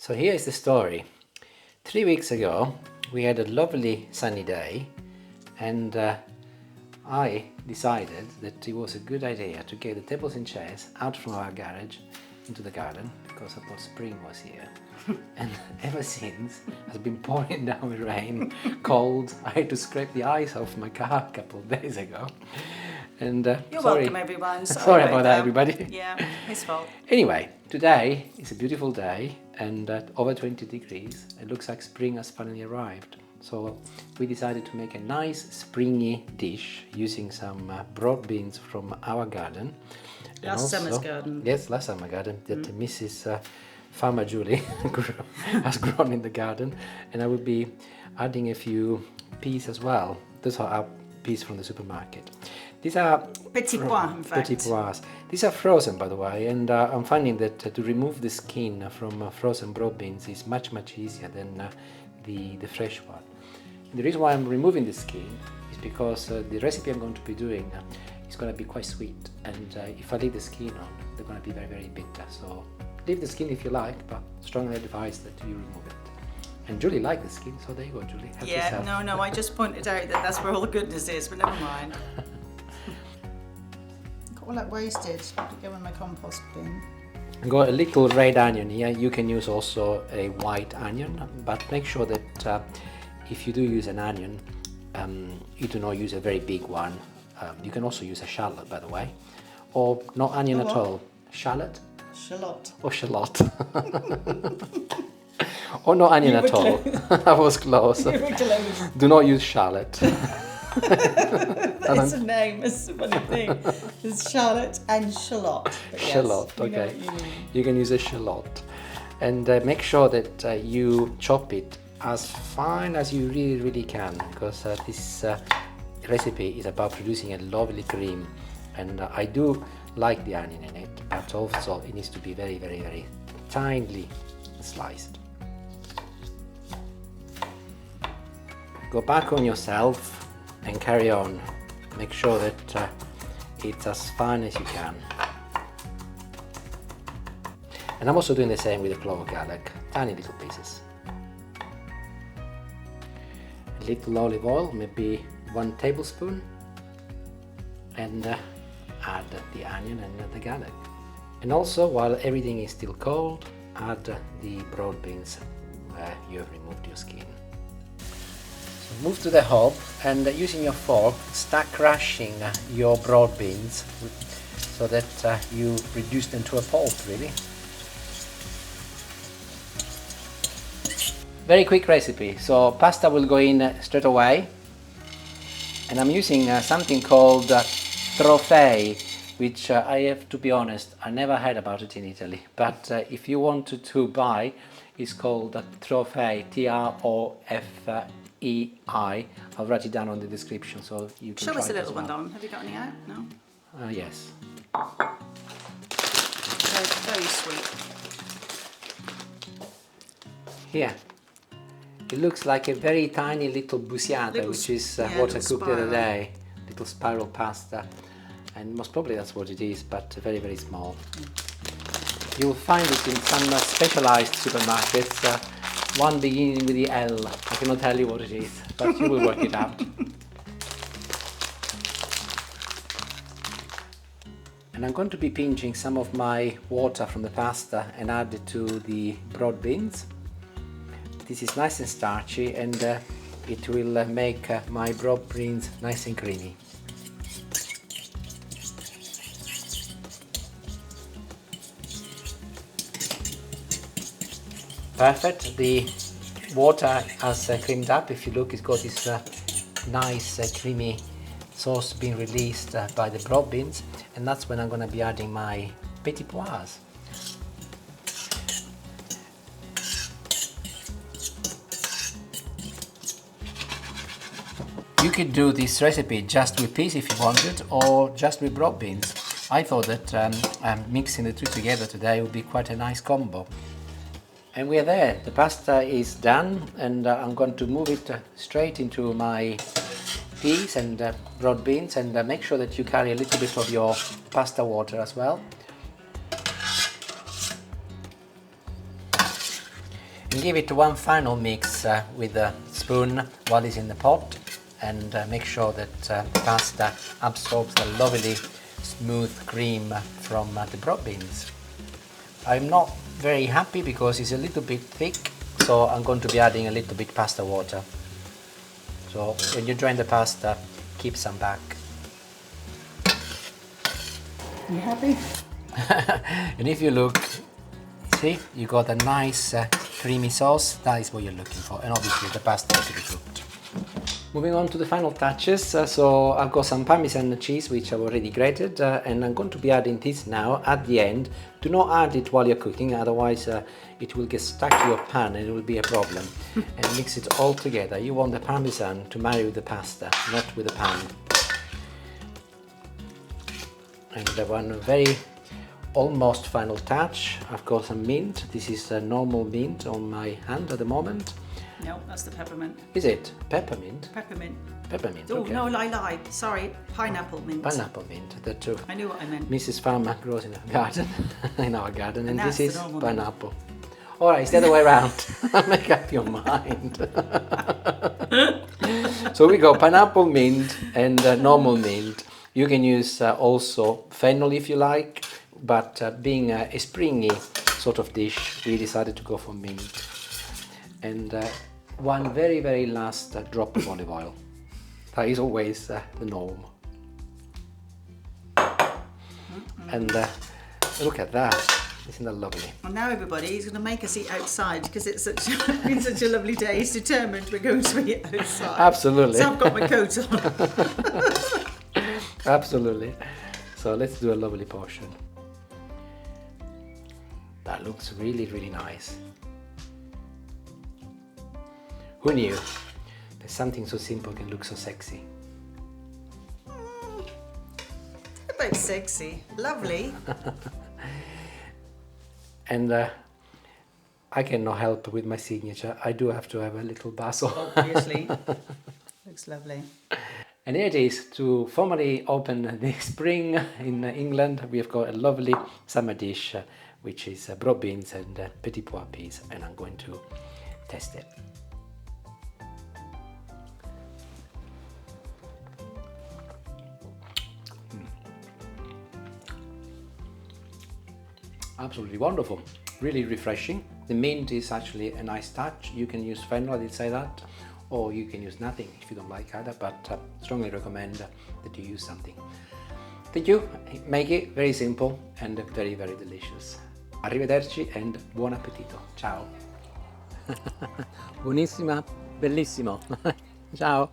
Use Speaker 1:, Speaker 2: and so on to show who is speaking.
Speaker 1: So here is the story. 3 weeks ago we had a lovely sunny day, and I decided that it was a good idea to get the tables and chairs out from our garage into the garden, because I thought spring was here. And ever since it's been pouring down with rain, cold. I had to scrape the ice off my car a couple of days ago. And
Speaker 2: You're welcome, everyone.
Speaker 1: Sorry about that, everybody.
Speaker 2: Yeah, his fault.
Speaker 1: Anyway, today is a beautiful day and over 20 degrees. It looks like spring has finally arrived. So we decided to make a nice springy dish using some broad beans from our garden.
Speaker 2: Last summer's garden.
Speaker 1: Yes, last summer garden that Mrs. Farmer Julie has grown in the garden, and I will be adding a few peas as well. Those are our peas from the supermarket. These are
Speaker 2: Petit Pois, in fact.
Speaker 1: Petit Pois. These are frozen, by the way, and I'm finding that to remove the skin from frozen broad beans is much easier than the fresh one. And the reason why I'm removing the skin is because the recipe I'm going to be doing is going to be quite sweet, and if I leave the skin on, they're going to be very bitter. So leave the skin if you like, but strongly advise that you remove it. And Julie liked the skin, so there you go, Julie. Help
Speaker 2: Yeah,
Speaker 1: yourself.
Speaker 2: no, I just pointed out that that's where all the goodness is, but never mind. Got all that wasted. To go in my compost bin.
Speaker 1: I've got a little red onion here. You can use also a white onion, but make sure that if you do use an onion, you do not use a very big one. You can also use a shallot, by the way, or no onion at all. Shallot?
Speaker 2: Shallot.
Speaker 1: Or shallot. Or no onion at all. I was close. Do not use shallot.
Speaker 2: It's a name, it's a funny thing. It's shallot and shallot. Yes,
Speaker 1: shallot, okay. You can use a shallot. And make sure that you chop it as fine as you really can, because this recipe is about producing a lovely cream, and I do like the onion in it, but also it needs to be very tinely sliced. Go back on yourself and carry on. Make sure that it's as fine as you can. And I'm also doing the same with the clove garlic, tiny little pieces. A little olive oil, maybe 1 tablespoon, and add the onion and the garlic. And also, while everything is still cold, add the broad beans where you have removed your skin. So move to the hob, and using your fork, start crushing your broad beans so that you reduce them to a pulp, really. Very quick recipe, so pasta will go in straight away, and I'm using something called trofei, which I have to be honest, I never heard about it in Italy, but if you wanted to buy, it's called trofei, Trofei. I'll write it down on the description so you can
Speaker 2: Show
Speaker 1: try
Speaker 2: us a
Speaker 1: it
Speaker 2: little
Speaker 1: as
Speaker 2: one,
Speaker 1: well.
Speaker 2: Dom. Have you got any out? No?
Speaker 1: Yes.
Speaker 2: Very sweet.
Speaker 1: Here. It looks like a very tiny little bussiata, which is what I cooked the other day. Little spiral pasta. And most probably that's what it is, but very small. You'll find it in some specialized supermarkets, one beginning with the L. I cannot tell you what it is, but you will work it out. And I'm going to be pinching some of my water from the pasta and add it to the broad beans. This is nice and starchy, and it will make my broad beans nice and creamy. Perfect. The water has creamed up. If you look, it's got this nice creamy sauce being released by the broad beans, and that's when I'm going to be adding my Petit Pois. You could do this recipe just with peas if you wanted, or just with broad beans. I thought that mixing the two together today would be quite a nice combo. And we're there. The pasta is done, and I'm going to move it straight into my peas and broad beans, and make sure that you carry a little bit of your pasta water as well. And give it one final mix with a spoon while it's in the pot, and make sure that the pasta absorbs the lovely smooth cream from the broad beans. I'm not very happy because it's a little bit thick, so I'm going to be adding a little bit pasta water. So when you drain the pasta, keep some back.
Speaker 2: You happy?
Speaker 1: And if you look, see, you got a nice creamy sauce. That is what you're looking for, and obviously the pasta is to be cooked. Moving on to the final touches, so I've got some Parmesan cheese which I've already grated, and I'm going to be adding this now at the end. Do not add it while you're cooking, otherwise it will get stuck to your pan and it will be a problem. And mix it all together. You want the Parmesan to marry with the pasta, not with the pan. And one very almost final touch, I've got some mint. This is a normal mint on my hand at the moment.
Speaker 2: No, that's the peppermint.
Speaker 1: Is it peppermint?
Speaker 2: Peppermint.
Speaker 1: Peppermint.
Speaker 2: Oh,
Speaker 1: okay.
Speaker 2: no, I lied. Sorry, pineapple mint.
Speaker 1: Pineapple mint, the two.
Speaker 2: I knew what I meant.
Speaker 1: Mrs. Farmer grows in a garden, in our garden, and
Speaker 2: that's
Speaker 1: this
Speaker 2: the
Speaker 1: is
Speaker 2: normal
Speaker 1: pineapple. Alright, it's the other way around. Make up your mind. So we got pineapple mint and normal mint. You can use also fennel if you like, but being a springy sort of dish, we decided to go for mint. And one very last drop of olive oil. That is always the norm. And look at that, isn't that lovely?
Speaker 2: Well, now everybody, he's going to make us eat outside because it's been such a lovely day. He's determined we're going to eat outside.
Speaker 1: Absolutely.
Speaker 2: So I've got my coat on.
Speaker 1: Absolutely. So let's do a lovely portion. That looks really nice. Who knew that something so simple can look so sexy?
Speaker 2: About sexy. Lovely.
Speaker 1: And I cannot help with my signature. I do have to have a little basil.
Speaker 2: Obviously. Looks lovely.
Speaker 1: And here it is, to formally open the spring in England. We have got a lovely summer dish, which is broad beans and Petit Pois peas, and I'm going to test it. Absolutely wonderful, really refreshing. The mint is actually a nice touch. You can use fennel, I did say that, or you can use nothing if you don't like either, but strongly recommend that you use something. Thank you, make it very simple and very delicious. Arrivederci and buon appetito. Ciao. Buonissima, bellissimo. Ciao.